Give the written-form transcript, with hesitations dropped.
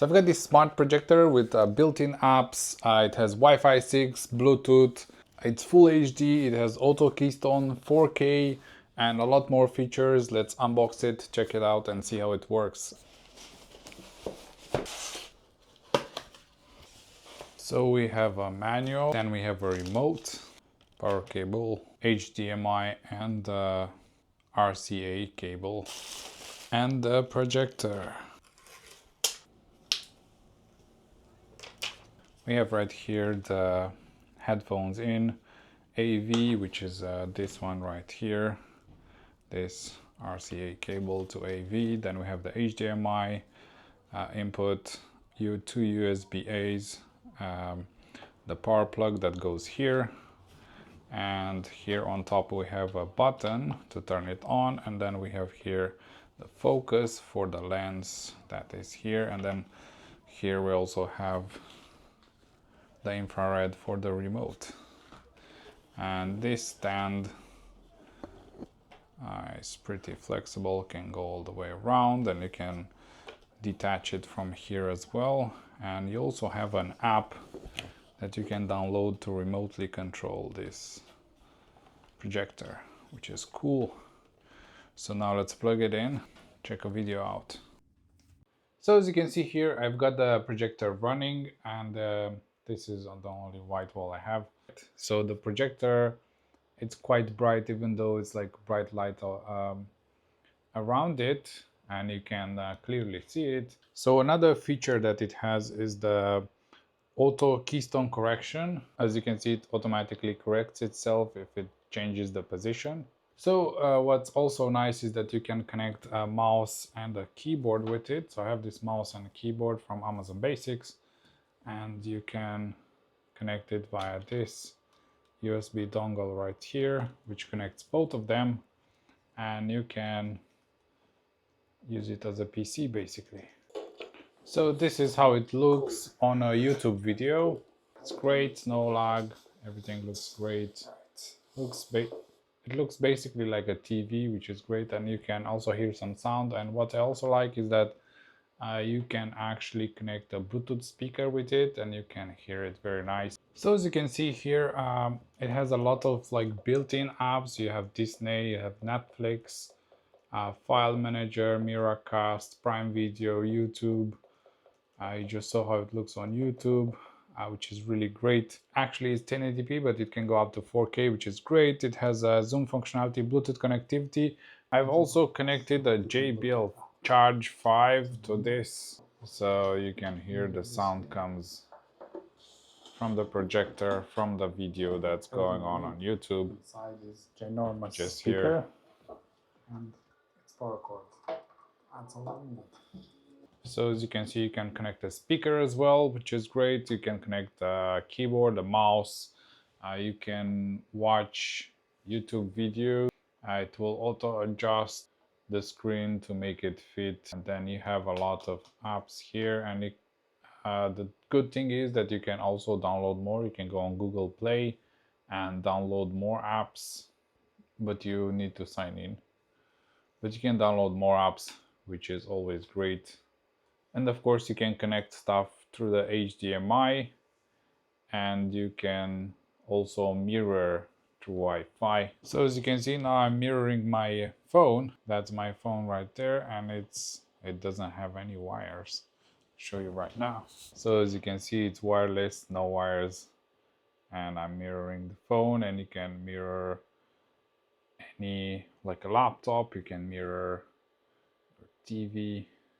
So I've got this smart projector with built-in apps. It has Wi-Fi 6, Bluetooth. It's full HD. It has auto keystone, 4K, and a lot more features. Let's unbox it, check it out, and see how it works. So we have a manual, then we have a remote, power cable, HDMI, and RCA cable, and the projector. We have right here the headphones in, AV, which is this one right here, this RCA cable to AV. Then we have the HDMI input, two USB-As, the power plug that goes here, and here on top we have a button to turn it on, and then we have here the focus for the lens that is here, and then here we also have the infrared for the remote. And this stand is pretty flexible, can go all the way around, and you can detach it from here as well. And you also have an app that you can download to remotely control this projector, which is cool. So now let's plug it in, check a video out. So as you can see here, I've got the projector running, and this is the only white wall I have. So the projector, it's quite bright, even though it's like bright light around it, and you can clearly see it. So another feature that it has is the auto keystone correction. As you can see, it automatically corrects itself if it changes the position. So what's also nice is that you can connect a mouse and a keyboard with it. So I have this mouse and a keyboard from Amazon Basics, and you can connect it via this USB dongle right here, which connects both of them, and you can use it as a PC basically. So this is how it looks on a YouTube video. It's great, no lag, everything looks great. It looks basically like a TV, which is great, and you can also hear some sound. And what I also like is that you can actually connect a Bluetooth speaker with it, and you can hear it very nice. So as you can see here, it has a lot of like built-in apps. You have Disney, you have Netflix, File Manager, Miracast, Prime Video, YouTube. You just saw how it looks on YouTube, which is really great. Actually, it's 1080p, but it can go up to 4K, which is great. It has a zoom functionality, Bluetooth connectivity. I've also connected a JBL Charge 5 to this, so you can hear the sound comes from the projector, from the video that's going on YouTube. Inside is ginormous Just speaker, here. and it's power cord. That's all I need. So as you can see, you can connect a speaker as well, which is great. You can connect a keyboard, a mouse. You can watch YouTube video. It will auto adjust the screen to make it fit. And then you have a lot of apps here. And the good thing is that you can also download more. You can go on Google Play and download more apps, but you need to sign in. But you can download more apps, which is always great. And of course, you can connect stuff through the HDMI, and you can also mirror through Wi-Fi. So as you can see, now I'm mirroring my phone. That's my phone right there, and it doesn't have any wires. I'll show you right now. So as you can see, it's wireless, no wires, and I'm mirroring the phone. And you can mirror any, like a laptop, you can mirror your TV.